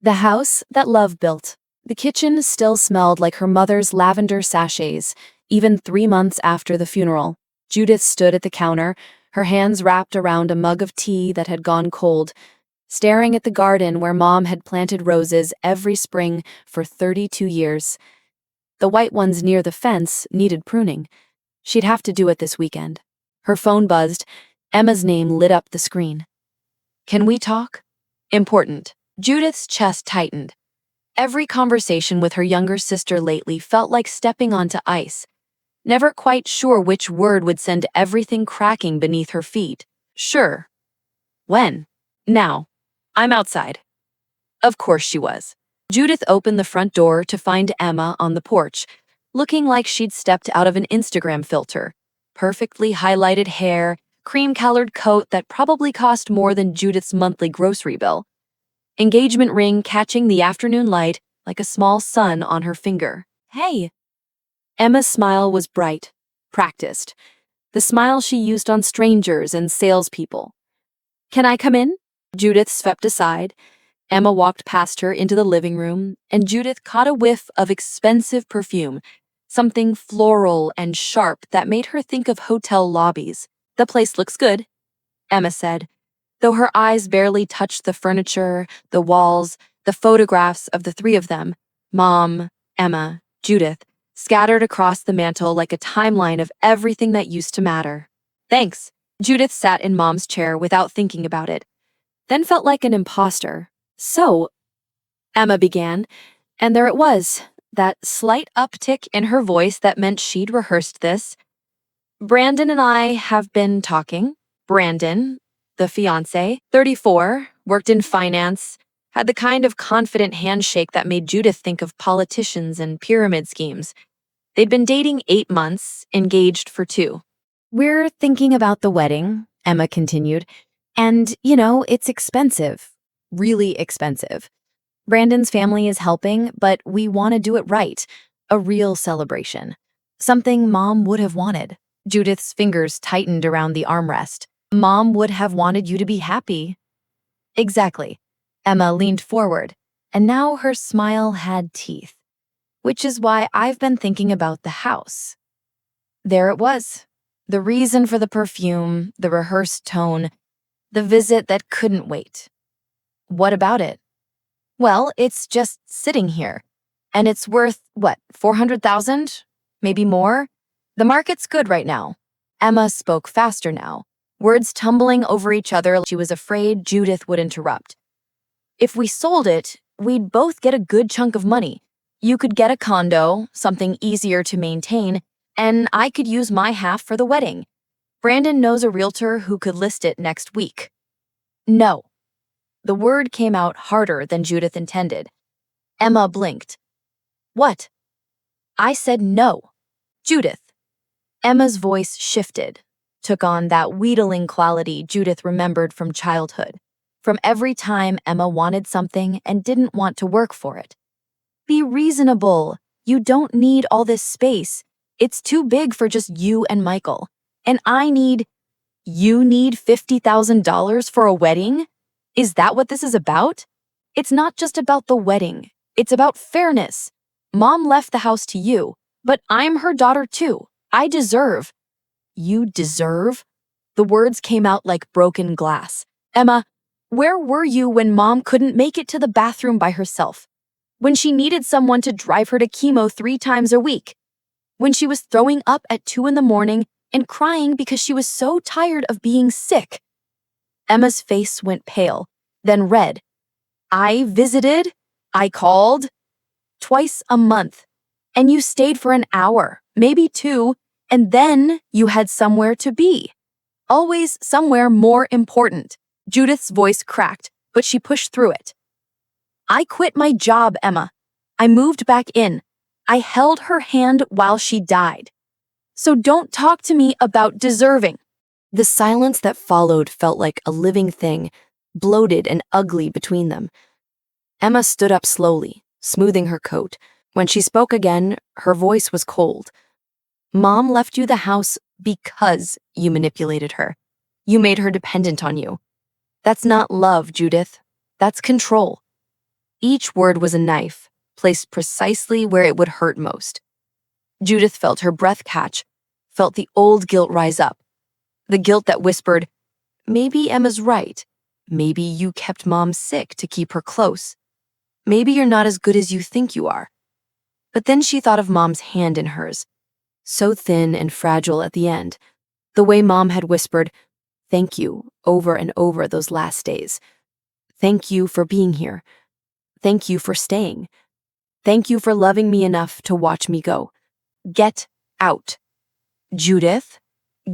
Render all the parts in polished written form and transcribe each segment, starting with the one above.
The house that love built. The kitchen still smelled like her mother's lavender sachets, even 3 months after the funeral. Judith stood at the counter, her hands wrapped around a mug of tea that had gone cold, staring at the garden where Mom had planted roses every spring for 32 years. The white ones near the fence needed pruning. She'd have to do it this weekend. Her phone buzzed. Emma's name lit up the screen. "Can we talk?" "Important." Judith's chest tightened. Every conversation with her younger sister lately felt like stepping onto ice, never quite sure which word would send everything cracking beneath her feet. "Sure." "When?" "Now. I'm outside." Of course she was. Judith opened the front door to find Emma on the porch, looking like she'd stepped out of an Instagram filter. Perfectly highlighted hair, cream-colored coat that probably cost more than Judith's monthly grocery bill. Engagement ring catching the afternoon light like a small sun on her finger. "Hey." Emma's smile was bright, practiced. The smile she used on strangers and salespeople. "Can I come in?" Judith swept aside. Emma walked past her into the living room, and Judith caught a whiff of expensive perfume, something floral and sharp that made her think of hotel lobbies. "The place looks good," Emma said, though her eyes barely touched the furniture, the walls, the photographs of the three of them, Mom, Emma, Judith, scattered across the mantel like a timeline of everything that used to matter. "Thanks." Judith sat in Mom's chair without thinking about it, then felt like an imposter. "So," Emma began, and there it was, that slight uptick in her voice that meant she'd rehearsed this. "Brandon and I have been talking." Brandon, the fiancé, 34, worked in finance, had the kind of confident handshake that made Judith think of politicians and pyramid schemes. They'd been dating 8 months, engaged for 2. "We're thinking about the wedding," Emma continued, "and, it's expensive. Really expensive. Brandon's family is helping, but we want to do it right. A real celebration. Something Mom would have wanted." Judith's fingers tightened around the armrest. "Mom would have wanted you to be happy." "Exactly." Emma leaned forward, and now her smile had teeth. "Which is why I've been thinking about the house." There it was. The reason for the perfume, the rehearsed tone, the visit that couldn't wait. "What about it?" "Well, it's just sitting here. And it's worth, 400,000? Maybe more? The market's good right now." Emma spoke faster now, words tumbling over each other like she was afraid Judith would interrupt. "If we sold it, we'd both get a good chunk of money. You could get a condo, something easier to maintain, and I could use my half for the wedding. Brandon knows a realtor who could list it next week." "No." The word came out harder than Judith intended. Emma blinked. "What?" "I said no." "Judith." Emma's voice shifted, took on that wheedling quality Judith remembered from childhood, from every time Emma wanted something and didn't want to work for it. "Be reasonable. You don't need all this space. It's too big for just you and Michael. And You need $50,000 for a wedding? Is that what this is about? It's not just about the wedding. It's about fairness. Mom left the house to you, but I'm her daughter too. I deserve." "You deserve?" The words came out like broken glass. "Emma, where were you when Mom couldn't make it to the bathroom by herself? When she needed someone to drive her to chemo 3 times a week? When she was throwing up at 2 in the morning and crying because she was so tired of being sick?" Emma's face went pale, then red. "I visited. I called. Twice a month. And you stayed for an hour, maybe 2, and then you had somewhere to be. Always somewhere more important." Judith's voice cracked, but she pushed through it. "I quit my job, Emma. I moved back in. I held her hand while she died. So don't talk to me about deserving." The silence that followed felt like a living thing, bloated and ugly between them. Emma stood up slowly, smoothing her coat. When she spoke again, her voice was cold. "Mom left you the house because you manipulated her. You made her dependent on you. That's not love, Judith. That's control." Each word was a knife, placed precisely where it would hurt most. Judith felt her breath catch, felt the old guilt rise up. The guilt that whispered, maybe Emma's right. Maybe you kept Mom sick to keep her close. Maybe you're not as good as you think you are. But then she thought of Mom's hand in hers, so thin and fragile at the end, the way Mom had whispered, thank you, over and over those last days. Thank you for being here. Thank you for staying. Thank you for loving me enough to watch me go. Get out. Judith,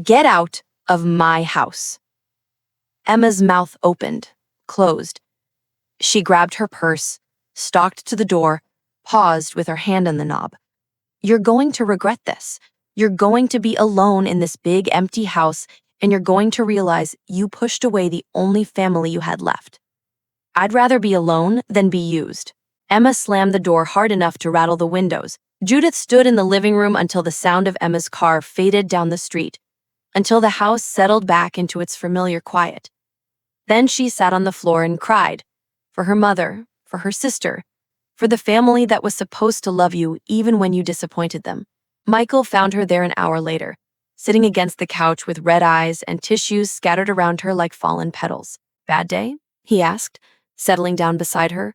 get out of my house. Emma's mouth opened, closed. She grabbed her purse, stalked to the door, paused with her hand on the knob. You're going to regret this. You're going to be alone in this big empty house, and you're going to realize you pushed away the only family you had left. I'd rather be alone than be used. Emma slammed the door hard enough to rattle the windows. Judith stood in the living room until the sound of Emma's car faded down the street, until the house settled back into its familiar quiet. Then she sat on the floor and cried, for her mother, for her sister, for the family that was supposed to love you even when you disappointed them. Michael found her there an hour later, sitting against the couch with red eyes and tissues scattered around her like fallen petals. Bad day? He asked, settling down beside her.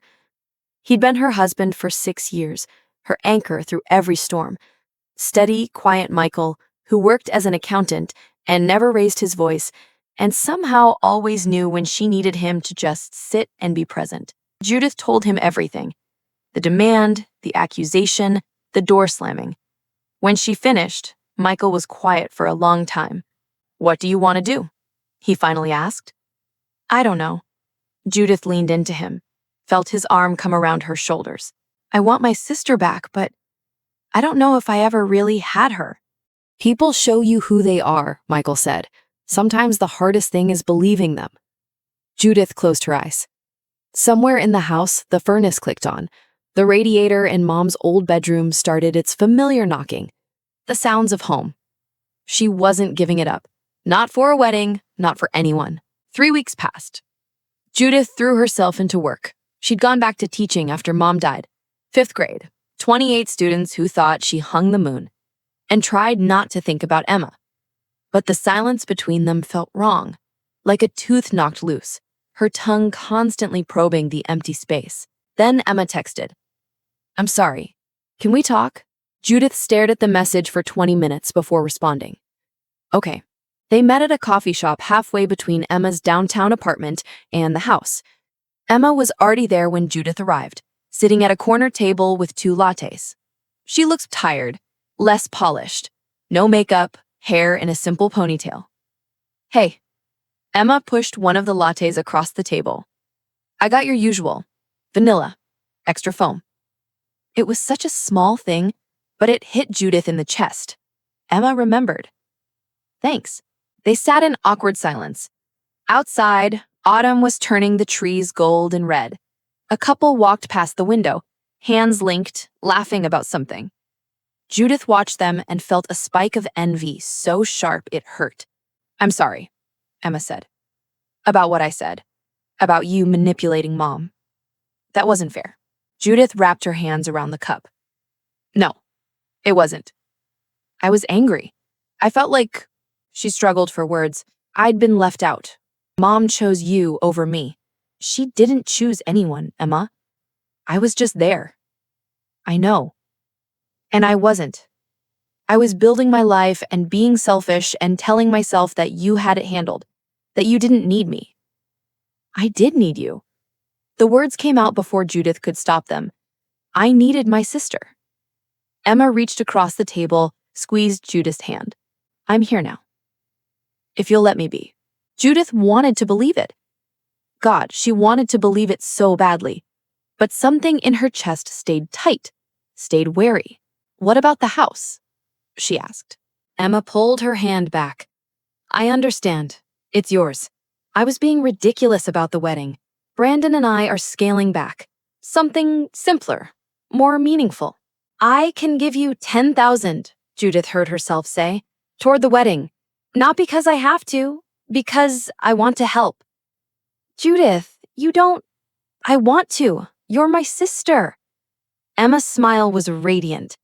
He'd been her husband for 6 years, her anchor through every storm. Steady, quiet Michael, who worked as an accountant and never raised his voice, and somehow always knew when she needed him to just sit and be present. Judith told him everything. The demand, the accusation, the door slamming. When she finished, Michael was quiet for a long time. What do you want to do? He finally asked. I don't know. Judith leaned into him, felt his arm come around her shoulders. I want my sister back, but I don't know if I ever really had her. People show you who they are, Michael said. Sometimes the hardest thing is believing them. Judith closed her eyes. Somewhere in the house, the furnace clicked on. The radiator in Mom's old bedroom started its familiar knocking. The sounds of home. She wasn't giving it up. Not for a wedding, not for anyone. 3 weeks passed. Judith threw herself into work. She'd gone back to teaching after Mom died. 5th grade, 28 students who thought she hung the moon, and tried not to think about Emma. But the silence between them felt wrong, like a tooth knocked loose, her tongue constantly probing the empty space. Then Emma texted, I'm sorry. Can we talk? Judith stared at the message for 20 minutes before responding. Okay. They met at a coffee shop halfway between Emma's downtown apartment and the house. Emma was already there when Judith arrived, sitting at a corner table with 2 lattes. She looked tired, less polished, no makeup, hair in a simple ponytail. Hey. Emma pushed one of the lattes across the table. I got your usual. Vanilla. Extra foam. It was such a small thing, but it hit Judith in the chest. Emma remembered. Thanks. They sat in awkward silence. Outside, autumn was turning the trees gold and red. A couple walked past the window, hands linked, laughing about something. Judith watched them and felt a spike of envy so sharp it hurt. I'm sorry, Emma said. About what I said. About you manipulating Mom. That wasn't fair. Judith wrapped her hands around the cup. No, it wasn't. I was angry. I felt like, she struggled for words, I'd been left out. Mom chose you over me. She didn't choose anyone, Emma. I was just there. I know. And I wasn't. I was building my life and being selfish and telling myself that you had it handled, that you didn't need me. I did need you. The words came out before Judith could stop them. I needed my sister. Emma reached across the table, squeezed Judith's hand. I'm here now. If you'll let me be. Judith wanted to believe it. God, she wanted to believe it so badly. But something in her chest stayed tight, stayed wary. What about the house? She asked. Emma pulled her hand back. I understand. It's yours. I was being ridiculous about the wedding. Brandon and I are scaling back. Something simpler, more meaningful. I can give you 10,000, Judith heard herself say, toward the wedding. Not because I have to, because I want to help. Judith, you don't. I want to. You're my sister." Emma's smile was radiant.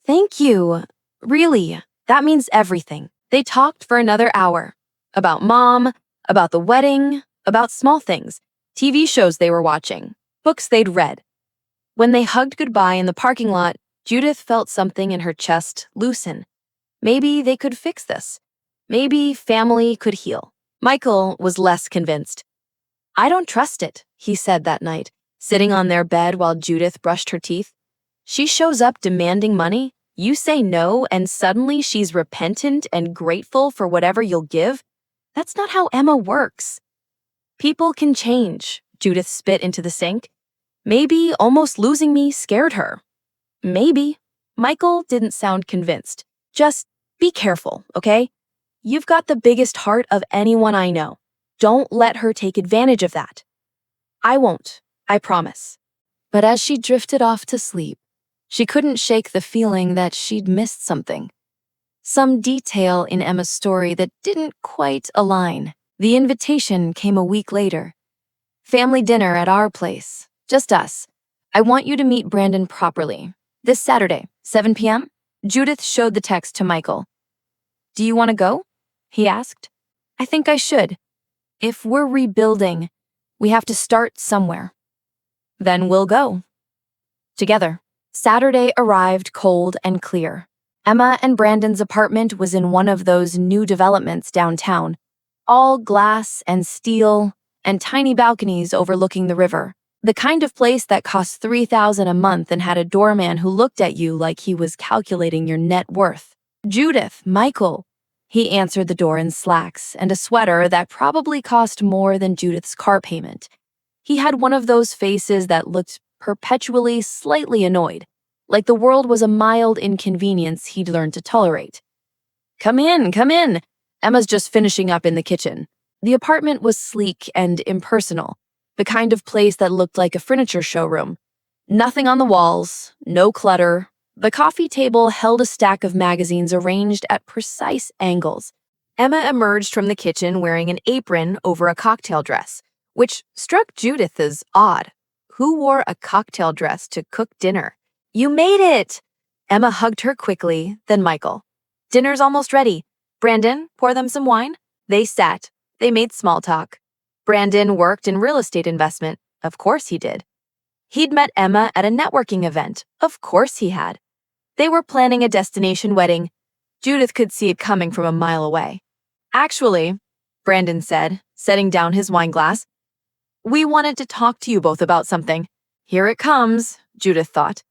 "Thank you. Really, that means everything." They talked for another hour. About mom, about the wedding, about small things, TV shows they were watching, books they'd read. When they hugged goodbye in the parking lot, Judith felt something in her chest loosen. Maybe they could fix this. Maybe family could heal. Michael was less convinced. "I don't trust it," he said that night, sitting on their bed while Judith brushed her teeth. "She shows up demanding money, you say no, and suddenly she's repentant and grateful for whatever you'll give? That's not how Emma works." "People can change," Judith spit into the sink. "Maybe almost losing me scared her." "Maybe." Michael didn't sound convinced. "Just be careful, okay? You've got the biggest heart of anyone I know. Don't let her take advantage of that." "I won't, I promise." But as she drifted off to sleep, she couldn't shake the feeling that she'd missed something. Some detail in Emma's story that didn't quite align. The invitation came a week later. "Family dinner at our place. Just us. I want you to meet Brandon properly. This Saturday, 7 p.m.? Judith showed the text to Michael. "Do you want to go?" he asked. "I think I should. If we're rebuilding, we have to start somewhere." "Then we'll go." Together. Saturday arrived cold and clear. Emma and Brandon's apartment was in one of those new developments downtown. All glass and steel and tiny balconies overlooking the river. The kind of place that cost $3,000 a month and had a doorman who looked at you like he was calculating your net worth. "Judith, Michael." He answered the door in slacks and a sweater that probably cost more than Judith's car payment. He had one of those faces that looked perpetually slightly annoyed, like the world was a mild inconvenience he'd learned to tolerate. Come in, come in." Emma's just finishing up in the kitchen. The apartment was sleek and impersonal, the kind of place that looked like a furniture showroom. Nothing on the walls, no clutter. The coffee table held a stack of magazines arranged at precise angles. Emma emerged from the kitchen wearing an apron over a cocktail dress, which struck Judith as odd. Who wore a cocktail dress to cook dinner? "You made it!" Emma hugged her quickly, then Michael. "Dinner's almost ready. Brandon, pour them some wine." They sat. They made small talk. Brandon worked in real estate investment. Of course he did. He'd met Emma at a networking event. Of course he had. They were planning a destination wedding. Judith could see it coming from a mile away. "Actually," Brandon said, setting down his wine glass, "we wanted to talk to you both about something." "Here it comes," Judith thought.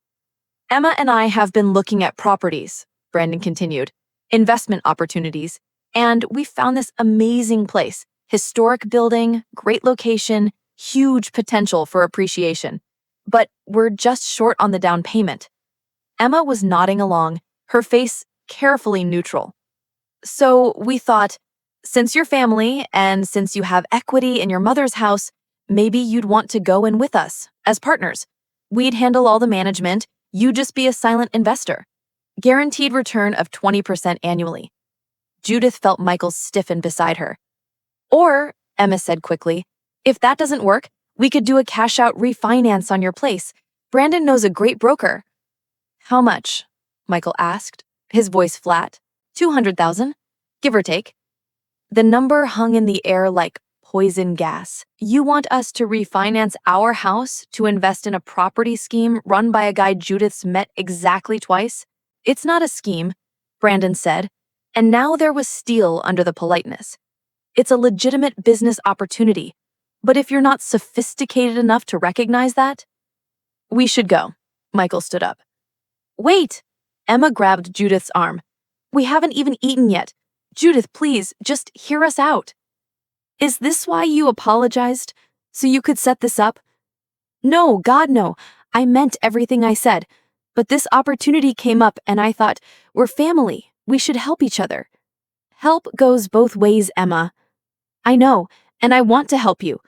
"Emma and I have been looking at properties," Brandon continued, "investment opportunities, and we found this amazing place. Historic building, great location, huge potential for appreciation. But we're just short on the down payment." Emma was nodding along, her face carefully neutral. "So we thought, since you're family and since you have equity in your mother's house, maybe you'd want to go in with us as partners. We'd handle all the management, you'd just be a silent investor. Guaranteed return of 20% annually." Judith felt Michael stiffen beside her. "Or," Emma said quickly, "if that doesn't work, we could do a cash-out refinance on your place. Brandon knows a great broker." "How much?" Michael asked, his voice flat. 200,000, give or take. The number hung in the air like poison gas. "You want us to refinance our house to invest in a property scheme run by a guy Judith's met exactly twice?" "It's not a scheme," Brandon said, and now there was steel under the politeness. "It's a legitimate business opportunity. But if you're not sophisticated enough to recognize that..." "We should go." Michael stood up. "Wait!" Emma grabbed Judith's arm. "We haven't even eaten yet. Judith, please, just hear us out." "Is this why you apologized? So you could set this up?" "No, God, no. I meant everything I said. But this opportunity came up and I thought, we're family. We should help each other." "Help goes both ways, Emma." "I know, and I want to help you.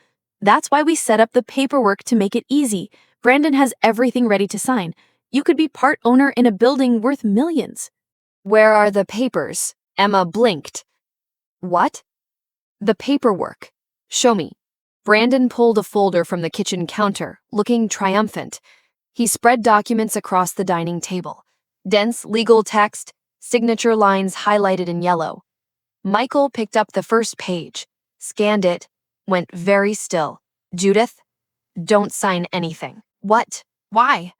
That's why we set up the paperwork to make it easy. Brandon has everything ready to sign. You could be part owner in a building worth millions." "Where are the papers?" Emma blinked. "What?" "The paperwork. Show me." Brandon pulled a folder from the kitchen counter, looking triumphant. He spread documents across the dining table. Dense legal text, signature lines highlighted in yellow. Michael picked up the first page, scanned it, went very still. Judith, don't sign anything. What? Why?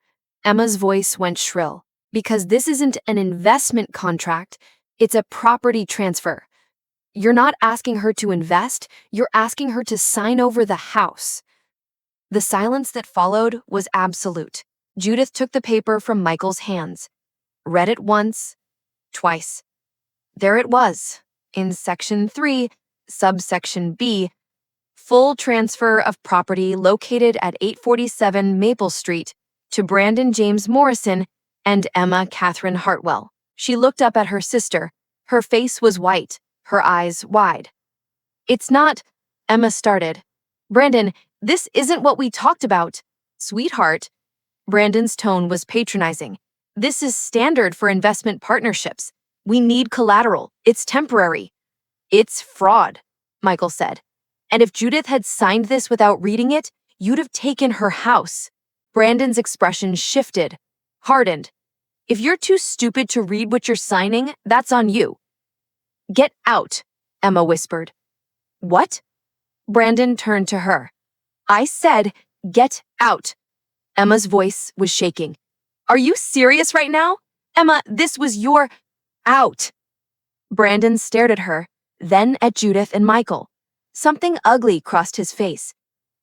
Emma's voice went shrill. Because this isn't an investment contract, it's a property transfer. You're not asking her to invest, you're asking her to sign over the house. The silence that followed was absolute. Judith took the paper from Michael's hands, read it once, twice. There it was, in Section 3, subsection B, full transfer of property located at 847 Maple Street to Brandon James Morrison and Emma Catherine Hartwell. She looked up at her sister. Her face was white, her eyes wide. It's not, Emma started. Brandon, this isn't what we talked about. Sweetheart. Brandon's tone was patronizing. This is standard for investment partnerships. We need collateral. It's temporary. It's fraud, Michael said. And if Judith had signed this without reading it, you'd have taken her house. Brandon's expression shifted, hardened. If you're too stupid to read what you're signing, that's on you. Get out, Emma whispered. What? Brandon turned to her. I said, get out. Emma's voice was shaking. Are you serious right now? Emma, this was your... Out. Brandon stared at her, then at Judith and Michael. Something ugly crossed his face.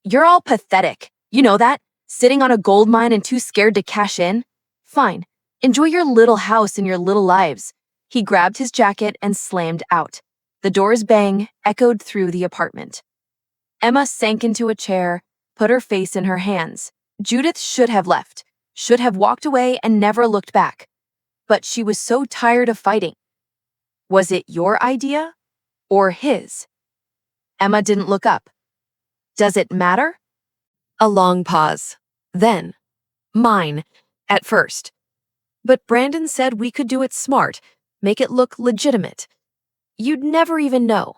You're all pathetic. You know that? Sitting on a gold mine and too scared to cash in? Fine. Enjoy your little house and your little lives. He grabbed his jacket and slammed out. The door's bang echoed through the apartment. Emma sank into a chair, put her face in her hands. Judith should have left, should have walked away and never looked back. But she was so tired of fighting. Was it your idea or his? Emma didn't look up. Does it matter? A long pause. Then, mine, at first. But Brandon said we could do it smart, make it look legitimate. You'd never even know.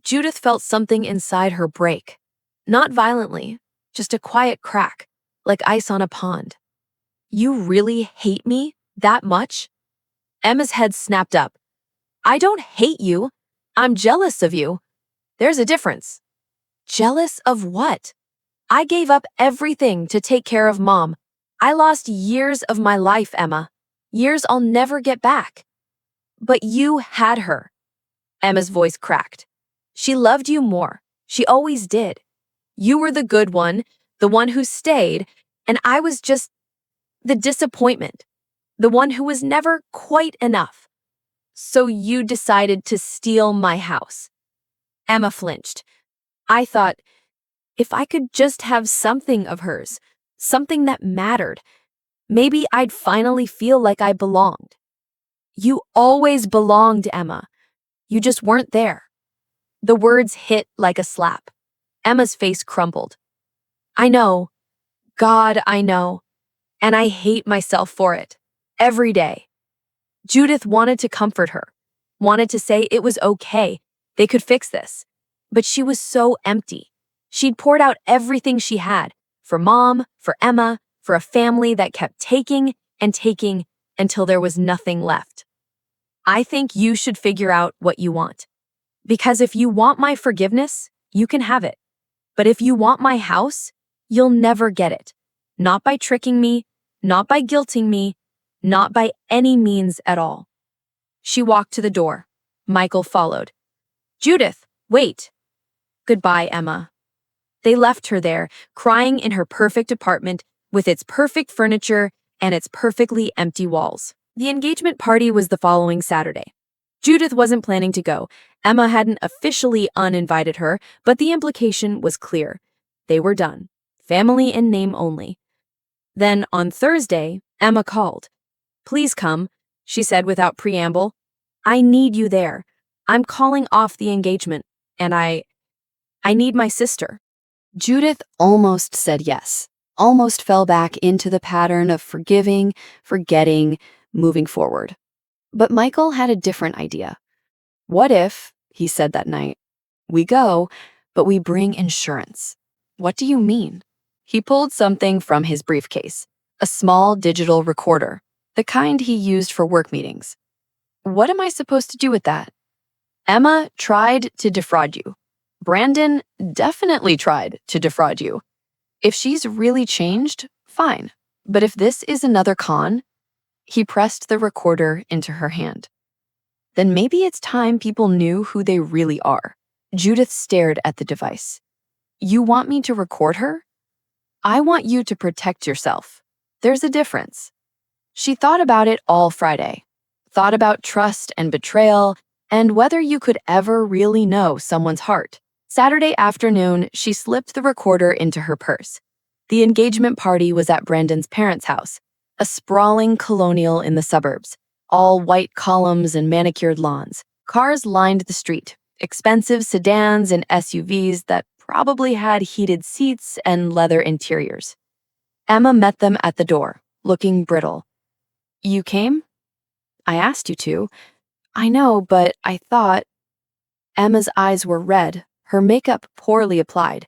Judith felt something inside her break. Not violently, just a quiet crack, like ice on a pond. You really hate me that much? Emma's head snapped up. I don't hate you. I'm jealous of you. There's a difference. Jealous of what? I gave up everything to take care of Mom. I lost years of my life, Emma. Years I'll never get back. But you had her. Emma's voice cracked. She loved you more. She always did. You were the good one, the one who stayed, and I was just the disappointment, the one who was never quite enough. So you decided to steal my house. Emma flinched. I thought, if I could just have something of hers, something that mattered, maybe I'd finally feel like I belonged. You always belonged, Emma. You just weren't there. The words hit like a slap. Emma's face crumpled. I know. God, I know. And I hate myself for it. Every day. Judith wanted to comfort her, wanted to say it was okay, they could fix this. But she was so empty. She'd poured out everything she had, for Mom, for Emma, for a family that kept taking and taking until there was nothing left. I think you should figure out what you want. Because if you want my forgiveness, you can have it. But if you want my house, you'll never get it. Not by tricking me, not by guilting me, not by any means at all. She walked to the door. Michael followed. Judith, wait. Goodbye, Emma. They left her there, crying in her perfect apartment with its perfect furniture and its perfectly empty walls. The engagement party was the following Saturday. Judith wasn't planning to go. Emma hadn't officially uninvited her, but the implication was clear. They were done. Family in name only. Then, on Thursday, Emma called. Please come, she said without preamble. I need you there. I'm calling off the engagement, and I need my sister. Judith almost said yes, almost fell back into the pattern of forgiving, forgetting, moving forward. But Michael had a different idea. What if, he said that night, we go, But we bring insurance. What do you mean? He pulled something from his briefcase, a small digital recorder, the kind he used for work meetings. What am I supposed to do with that? Emma tried to defraud you. Brandon definitely tried to defraud you. If she's really changed, fine. But if this is another con, he pressed the recorder into her hand. Then maybe it's time people knew who they really are. Judith stared at the device. You want me to record her? I want you to protect yourself. There's a difference. She thought about it all Friday. Thought about trust and betrayal, and whether you could ever really know someone's heart. Saturday afternoon, she slipped the recorder into her purse. The engagement party was at Brandon's parents' house, a sprawling colonial in the suburbs, all white columns and manicured lawns. Cars lined the street, expensive sedans and SUVs that probably had heated seats and leather interiors. Emma met them at the door, looking brittle. You came? I asked you to. I know, but I thought... Emma's eyes were red, her makeup poorly applied.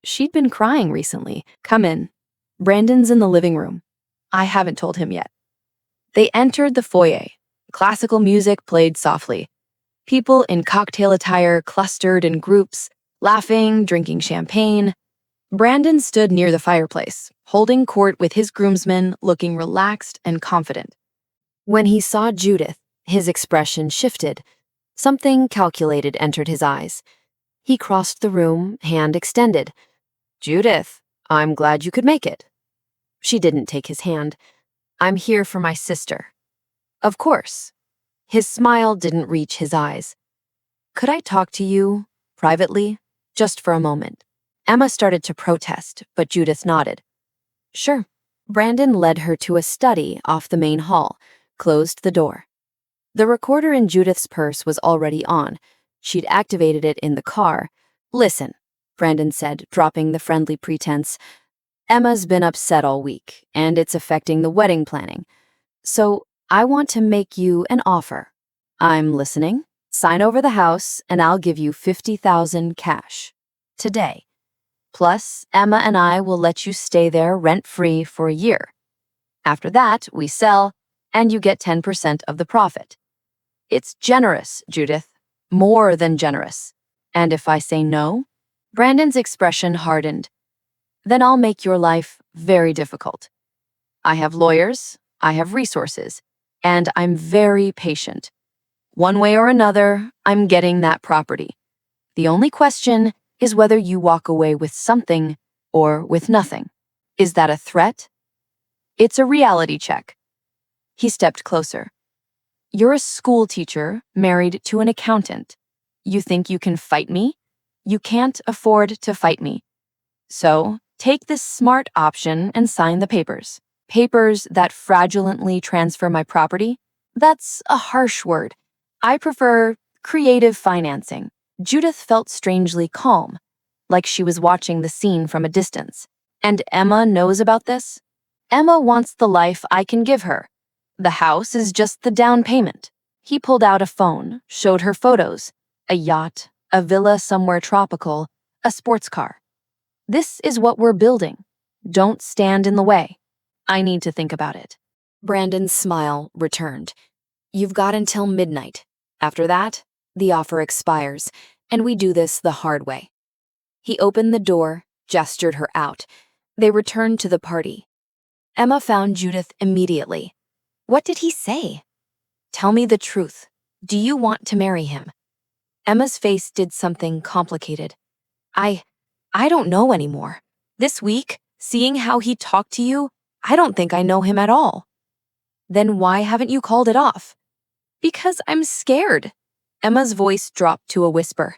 She'd been crying recently. Come in. Brandon's in the living room. I haven't told him yet. They entered the foyer. Classical music played softly. People in cocktail attire clustered in groups, laughing, drinking champagne. Brandon stood near the fireplace, holding court with his groomsmen, looking relaxed and confident. When he saw Judith, his expression shifted. Something calculated entered his eyes. He crossed the room, hand extended. Judith, I'm glad you could make it. She didn't take his hand. I'm here for my sister. Of course. His smile didn't reach his eyes. Could I talk to you, privately, just for a moment? Emma started to protest, but Judith nodded. Sure. Brandon led her to a study off the main hall, closed the door. The recorder in Judith's purse was already on. She'd activated it in the car. Listen, Brandon said, dropping the friendly pretense. Emma's been upset all week, and it's affecting the wedding planning. So I want to make you an offer. I'm listening. Sign over the house, and I'll give you $50,000 cash. Today. Plus, Emma and I will let you stay there rent-free for a year. After that, we sell, and you get 10% of the profit. It's generous, Judith. More than generous. And if I say no? Brandon's expression hardened. Then I'll make your life very difficult. I have lawyers, I have resources, and I'm very patient. One way or another, I'm getting that property. The only question is whether you walk away with something or with nothing. Is that a threat? It's a reality check. He stepped closer. You're a school teacher married to an accountant. You think you can fight me? You can't afford to fight me. So, take this smart option and sign the papers. Papers that fraudulently transfer my property? That's a harsh word. I prefer creative financing. Judith felt strangely calm, like she was watching the scene from a distance. And Emma knows about this? Emma wants the life I can give her. The house is just the down payment. He pulled out a phone, showed her photos. A yacht, a villa somewhere tropical, a sports car. This is what we're building. Don't stand in the way. I need to think about it. Brandon's smile returned. You've got until midnight. After that, the offer expires, and we do this the hard way. He opened the door, gestured her out. They returned to the party. Emma found Judith immediately. What did he say? Tell me the truth. Do you want to marry him? Emma's face did something complicated. I don't know anymore. This week, seeing how he talked to you, I don't think I know him at all. Then why haven't you called it off? Because I'm scared. Emma's voice dropped to a whisper.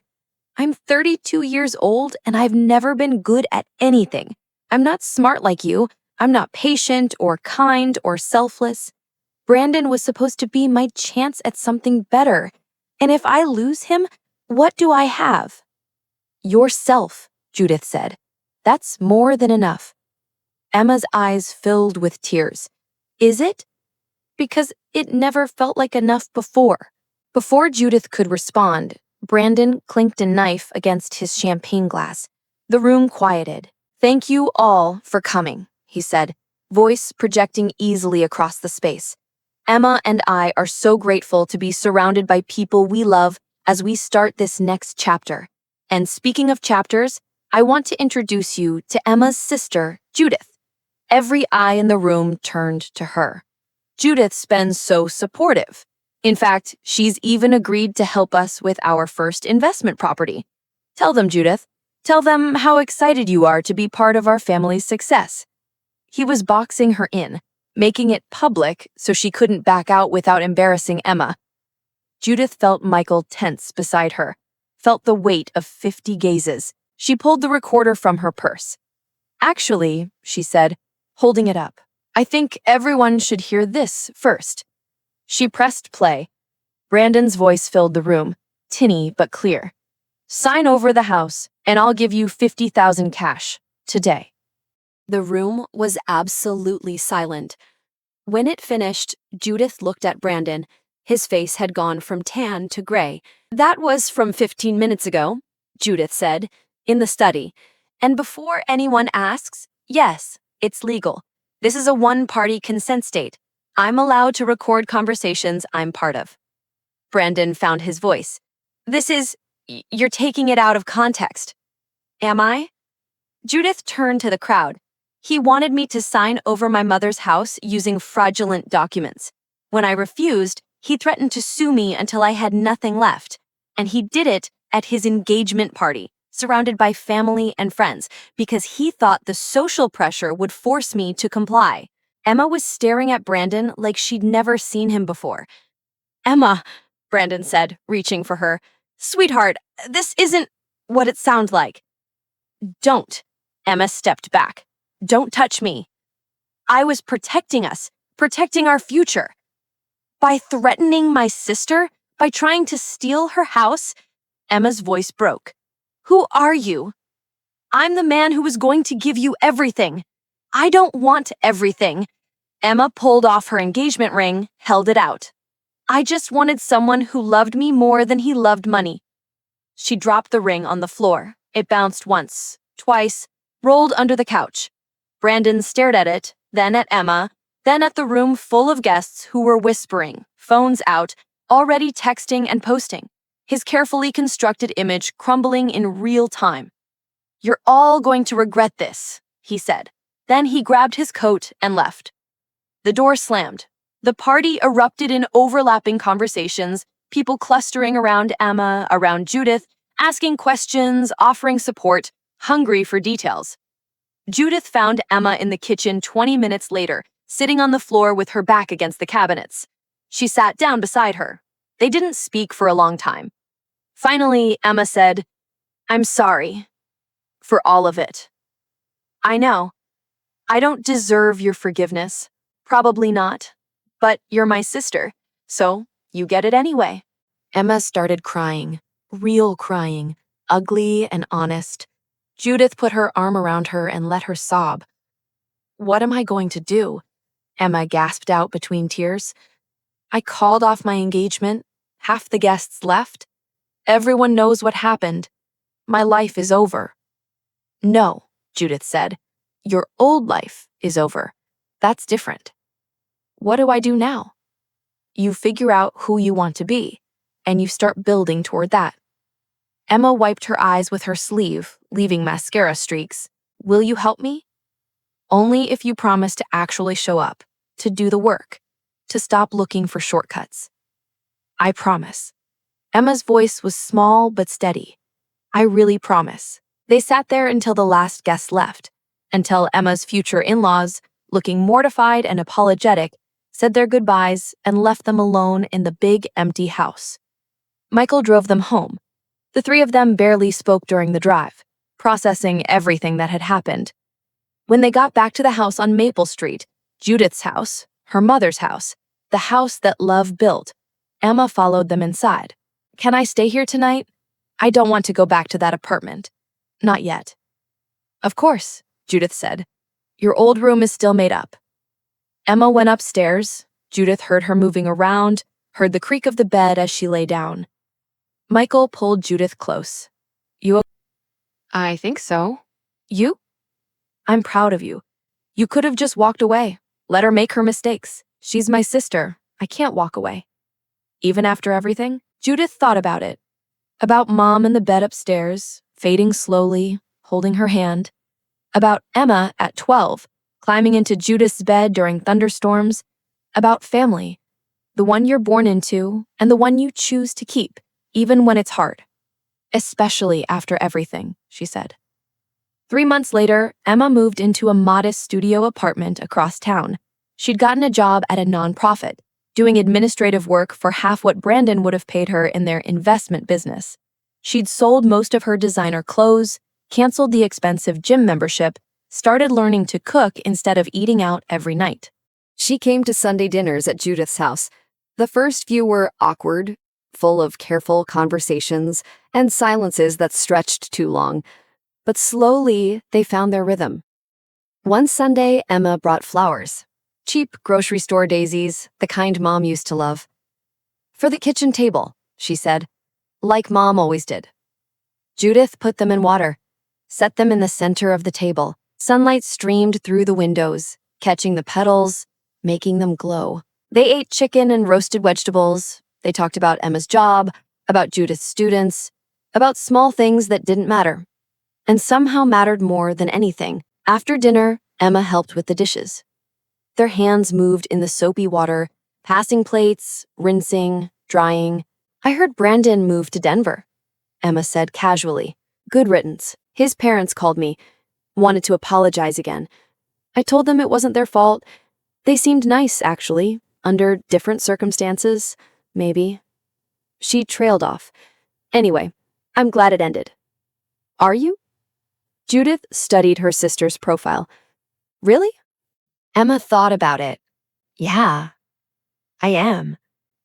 I'm 32 years old and I've never been good at anything. I'm not smart like you. I'm not patient or kind or selfless. Brandon was supposed to be my chance at something better. And if I lose him, what do I have? Yourself, Judith said. That's more than enough. Emma's eyes filled with tears. Is it? Because it never felt like enough before. Before Judith could respond, Brandon clinked a knife against his champagne glass. The room quieted. "Thank you all for coming," he said, voice projecting easily across the space. "Emma and I are so grateful to be surrounded by people we love as we start this next chapter. And speaking of chapters, I want to introduce you to Emma's sister, Judith." Every eye in the room turned to her. Judith's been so supportive. In fact, she's even agreed to help us with our first investment property. Tell them, Judith. Tell them how excited you are to be part of our family's success. He was boxing her in, making it public so she couldn't back out without embarrassing Emma. Judith felt Michael tense beside her, felt the weight of 50 gazes. She pulled the recorder from her purse. "Actually," she said, holding it up, "I think everyone should hear this first." She pressed play. Brandon's voice filled the room, tinny but clear. "Sign over the house, and I'll give you 50,000 cash, today." The room was absolutely silent. When it finished, Judith looked at Brandon. His face had gone from tan to gray. "That was from 15 minutes ago," Judith said, in the study. "And before anyone asks, yes, it's legal. This is a one-party consent state. I'm allowed to record conversations I'm part of." Brandon found his voice. You're taking it out of context." "Am I?" Judith turned to the crowd. "He wanted me to sign over my mother's house using fraudulent documents. When I refused, he threatened to sue me until I had nothing left. And he did it at his engagement party, surrounded by family and friends, because he thought the social pressure would force me to comply." Emma was staring at Brandon like she'd never seen him before. "Emma," Brandon said, reaching for her. "Sweetheart, this isn't what it sounds like." "Don't." Emma stepped back. "Don't touch me. I was protecting us, protecting our future. By threatening my sister, by trying to steal her house." Emma's voice broke. "Who are you?" "I'm the man who was going to give you everything." "I don't want everything." Emma pulled off her engagement ring, held it out. "I just wanted someone who loved me more than he loved money." She dropped the ring on the floor. It bounced once, twice, rolled under the couch. Brandon stared at it, then at Emma, then at the room full of guests who were whispering, phones out, already texting and posting, his carefully constructed image crumbling in real time. "You're all going to regret this," he said. Then he grabbed his coat and left. The door slammed. The party erupted in overlapping conversations, people clustering around Emma, around Judith, asking questions, offering support, hungry for details. Judith found Emma in the kitchen 20 minutes later, sitting on the floor with her back against the cabinets. She sat down beside her. They didn't speak for a long time. Finally, Emma said, "I'm sorry for all of it. I know. I don't deserve your forgiveness. Probably not. But you're my sister, so you get it anyway." Emma started crying, real crying, ugly and honest. Judith put her arm around her and let her sob. "What am I going to do?" Emma gasped out between tears. "I called off my engagement. Half the guests left. Everyone knows what happened. My life is over." "No," Judith said. "Your old life is over. That's different. What do I do now?" "You figure out who you want to be, and you start building toward that." Emma wiped her eyes with her sleeve, leaving mascara streaks. "Will you help me?" "Only if you promise to actually show up, to do the work, to stop looking for shortcuts." "I promise." Emma's voice was small but steady. "I really promise." They sat there until the last guest left, until Emma's future in-laws, looking mortified and apologetic, said their goodbyes and left them alone in the big empty house. Michael drove them home. The three of them barely spoke during the drive, processing everything that had happened. When they got back to the house on Maple Street, Judith's house, her mother's house, the house that love built, Emma followed them inside. "Can I stay here tonight? I don't want to go back to that apartment. Not yet." "Of course," Judith said. "Your old room is still made up." Emma went upstairs. Judith heard her moving around, heard the creak of the bed as she lay down. Michael pulled Judith close. You? I think so. You? I'm proud of you. You could have just walked away. Let her make her mistakes. She's my sister. I can't walk away. Even after everything, Judith thought about it. About Mom in the bed upstairs, fading slowly, holding her hand. About Emma at 12, climbing into Judith's bed during thunderstorms. About family, the one you're born into and the one you choose to keep, even when it's hard. Especially after everything, she said. 3 months later, Emma moved into a modest studio apartment across town. She'd gotten a job at a nonprofit, doing administrative work for half what Brandon would have paid her in their investment business. She'd sold most of her designer clothes, canceled the expensive gym membership, started learning to cook instead of eating out every night. She came to Sunday dinners at Judith's house. The first few were awkward, full of careful conversations and silences that stretched too long. But slowly, they found their rhythm. One Sunday, Emma brought flowers. Cheap grocery store daisies, the kind Mom used to love. For the kitchen table, she said, like Mom always did. Judith put them in water, set them in the center of the table. Sunlight streamed through the windows, catching the petals, making them glow. They ate chicken and roasted vegetables. They talked about Emma's job, about Judith's students, about small things that didn't matter. And somehow mattered more than anything. After dinner, Emma helped with the dishes. Their hands moved in the soapy water, passing plates, rinsing, drying. I heard Brandon moved to Denver, Emma said casually. Good riddance. His parents called me, wanted to apologize again. I told them it wasn't their fault. They seemed nice, actually, under different circumstances, maybe. She trailed off. Anyway, I'm glad it ended. Are you? Judith studied her sister's profile. Really? Emma thought about it. Yeah, I am.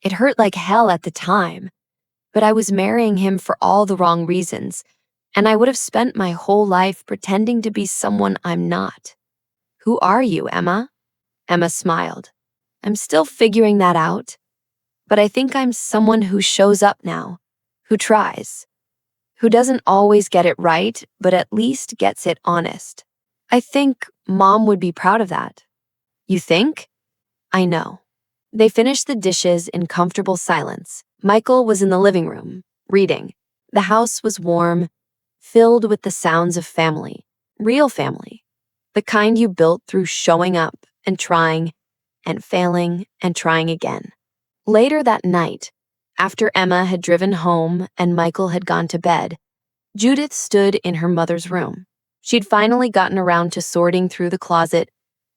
It hurt like hell at the time, but I was marrying him for all the wrong reasons, and I would have spent my whole life pretending to be someone I'm not. Who are you, Emma? Emma smiled. I'm still figuring that out, but I think I'm someone who shows up now, who tries, who doesn't always get it right, but at least gets it honest. I think Mom would be proud of that. You think? I know. They finished the dishes in comfortable silence. Michael was in the living room, reading. The house was warm, filled with the sounds of family, real family, the kind you built through showing up and trying and failing and trying again. Later that night, after Emma had driven home and Michael had gone to bed, Judith stood in her mother's room. She'd finally gotten around to sorting through the closet,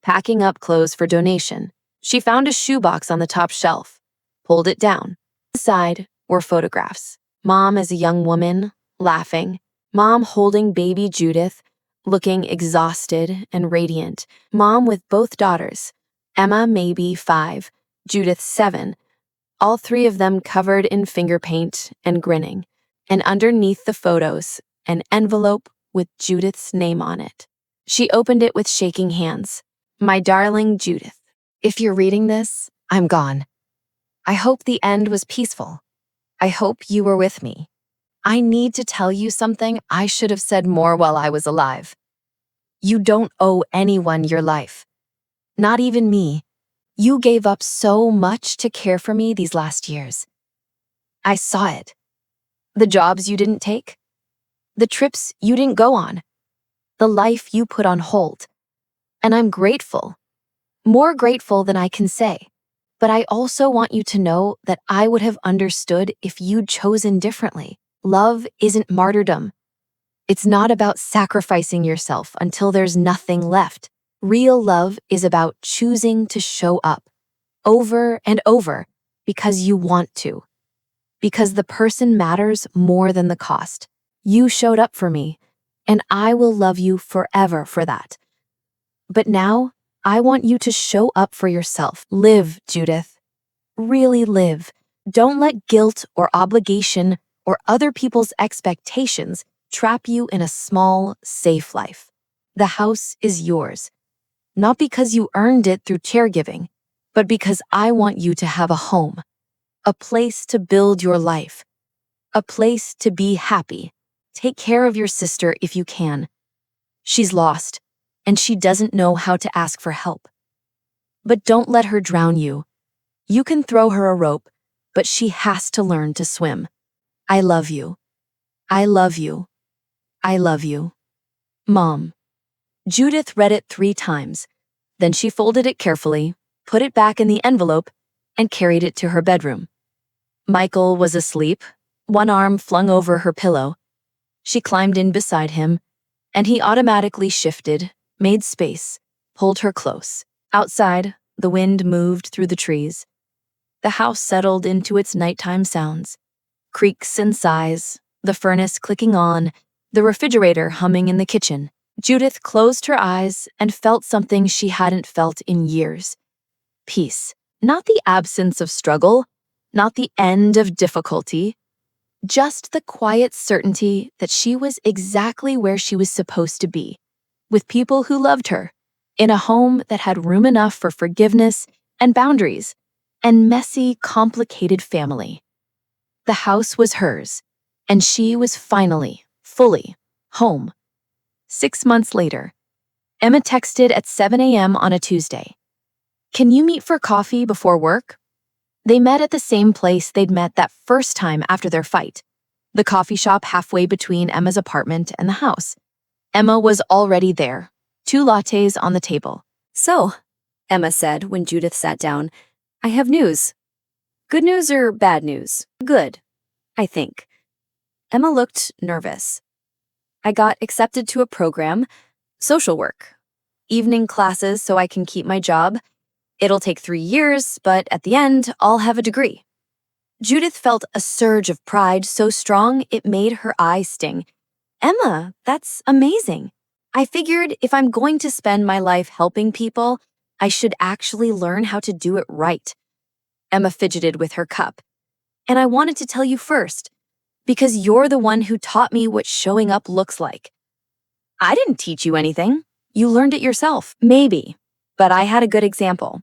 packing up clothes for donation. She found a shoebox on the top shelf, pulled it down. Inside were photographs. Mom as a young woman, laughing. Mom holding baby Judith, looking exhausted and radiant. Mom with both daughters, Emma maybe 5, Judith 7, all 3 of them covered in finger paint and grinning. And underneath the photos, an envelope with Judith's name on it. She opened it with shaking hands. My darling Judith, if you're reading this, I'm gone. I hope the end was peaceful. I hope you were with me. I need to tell you something I should have said more while I was alive. You don't owe anyone your life. Not even me. You gave up so much to care for me these last years. I saw it. The jobs you didn't take, the trips you didn't go on, the life you put on hold. And I'm grateful, more grateful than I can say. But I also want you to know that I would have understood if you'd chosen differently. Love isn't martyrdom. It's not about sacrificing yourself until there's nothing left. Real love is about choosing to show up over and over because you want to. Because the person matters more than the cost. You showed up for me, and I will love you forever for that. But now, I want you to show up for yourself. Live, Judith. Really live. Don't let guilt or obligation or other people's expectations trap you in a small, safe life. The house is yours. Not because you earned it through caregiving, but because I want you to have a home. A place to build your life, a place to be happy. Take care of your sister if you can. She's lost, and she doesn't know how to ask for help. But don't let her drown you. You can throw her a rope, but she has to learn to swim. I love you. I love you. I love you. Mom. Judith read it 3 times. Then she folded it carefully, put it back in the envelope, and carried it to her bedroom. Michael was asleep, one arm flung over her pillow. She climbed in beside him, and he automatically shifted, made space, pulled her close. Outside, the wind moved through the trees. The house settled into its nighttime sounds. Creaks and sighs, the furnace clicking on, the refrigerator humming in the kitchen. Judith closed her eyes and felt something she hadn't felt in years. Peace. Not the absence of struggle, not the end of difficulty, just the quiet certainty that she was exactly where she was supposed to be, with people who loved her, in a home that had room enough for forgiveness and boundaries, and messy, complicated family. The house was hers, and she was finally, fully, home. 6 months later, Emma texted at 7 a.m. on a Tuesday. Can you meet for coffee before work? They met at the same place they'd met that first time after their fight, the coffee shop halfway between Emma's apartment and the house. Emma was already there, 2 lattes on the table. So, Emma said when Judith sat down, I have news. Good news or bad news? Good, I think. Emma looked nervous. I got accepted to a program, social work. Evening classes so I can keep my job. It'll take 3 years, but at the end, I'll have a degree. Judith felt a surge of pride so strong it made her eyes sting. Emma, that's amazing. I figured if I'm going to spend my life helping people, I should actually learn how to do it right. Emma fidgeted with her cup. And I wanted to tell you first, because you're the one who taught me what showing up looks like. I didn't teach you anything. You learned it yourself. Maybe, but I had a good example.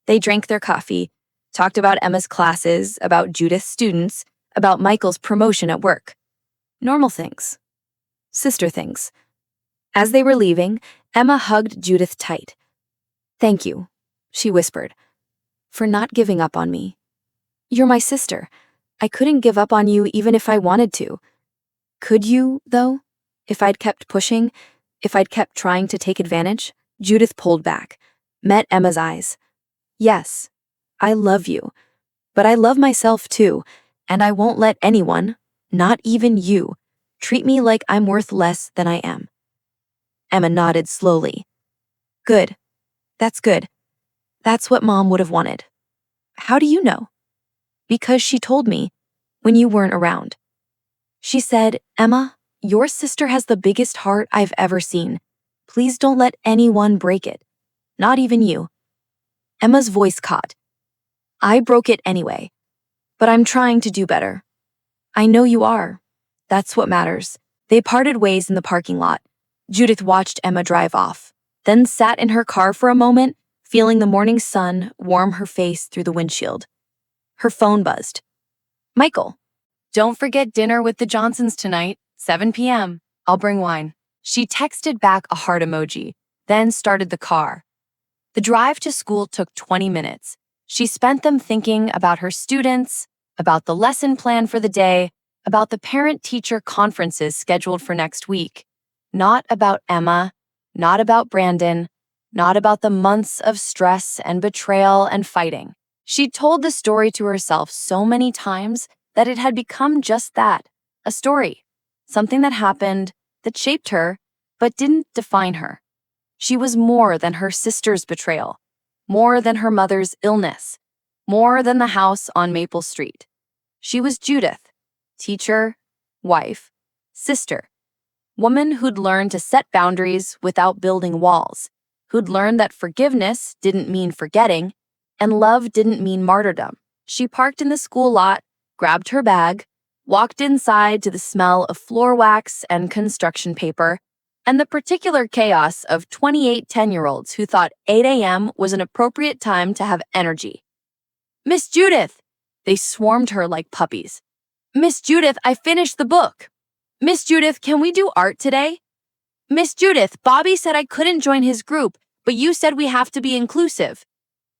They drank their coffee, talked about Emma's classes, about Judith's students, about Michael's promotion at work. Normal things. Sister things. As they were leaving, Emma hugged Judith tight. Thank you, she whispered, for not giving up on me. You're my sister. I couldn't give up on you even if I wanted to. Could you, though? If I'd kept pushing, if I'd kept trying to take advantage? Judith pulled back, met Emma's eyes. Yes, I love you, but I love myself too, and I won't let anyone, not even you, treat me like I'm worth less than I am. Emma nodded slowly. Good. That's good. That's what Mom would have wanted. How do you know? Because she told me when you weren't around. She said, Emma, your sister has the biggest heart I've ever seen. Please don't let anyone break it. Not even you. Emma's voice caught. I broke it anyway, but I'm trying to do better. I know you are. That's what matters. They parted ways in the parking lot. Judith watched Emma drive off, then sat in her car for a moment, feeling the morning sun warm her face through the windshield. Her phone buzzed. Michael. Don't forget dinner with the Johnsons tonight, 7 p.m. I'll bring wine. She texted back a heart emoji, then started the car. The drive to school took 20 minutes. She spent them thinking about her students, about the lesson plan for the day, about the parent-teacher conferences scheduled for next week. Not about Emma, not about Brandon, not about the months of stress and betrayal and fighting. She'd told the story to herself so many times that it had become just that, a story, something that happened, that shaped her, but didn't define her. She was more than her sister's betrayal, more than her mother's illness, more than the house on Maple Street. She was Judith, teacher, wife, sister, woman who'd learned to set boundaries without building walls, who'd learned that forgiveness didn't mean forgetting, and love didn't mean martyrdom. She parked in the school lot, grabbed her bag, walked inside to the smell of floor wax and construction paper, and the particular chaos of 28 10-year-olds who thought 8 a.m. was an appropriate time to have energy. Miss Judith! They swarmed her like puppies. Miss Judith, I finished the book. Miss Judith, can we do art today? Miss Judith, Bobby said I couldn't join his group, but you said we have to be inclusive.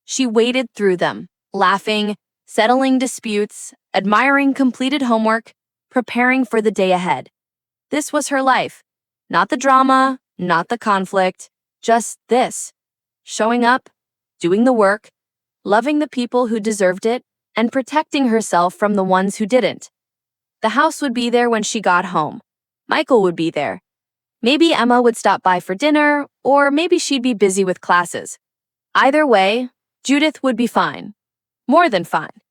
She waded through them, laughing, settling disputes, admiring completed homework, preparing for the day ahead. This was her life. Not the drama, not the conflict, just this. Showing up, doing the work, loving the people who deserved it, and protecting herself from the ones who didn't. The house would be there when she got home. Michael would be there. Maybe Emma would stop by for dinner, or maybe she'd be busy with classes. Either way, Judith would be fine. More than fine.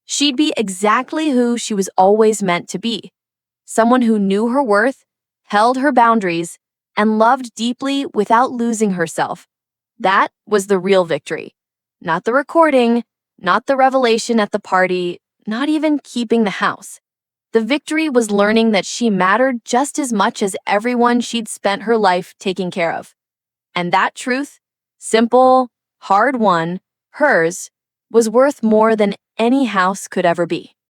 She'd be exactly who she was always meant to be. Someone who knew her worth, held her boundaries, and loved deeply without losing herself. That was the real victory. Not the recording, not the revelation at the party, not even keeping the house. The victory was learning that she mattered just as much as everyone she'd spent her life taking care of. And that truth, simple, hard-won, hers, was worth more than any house could ever be.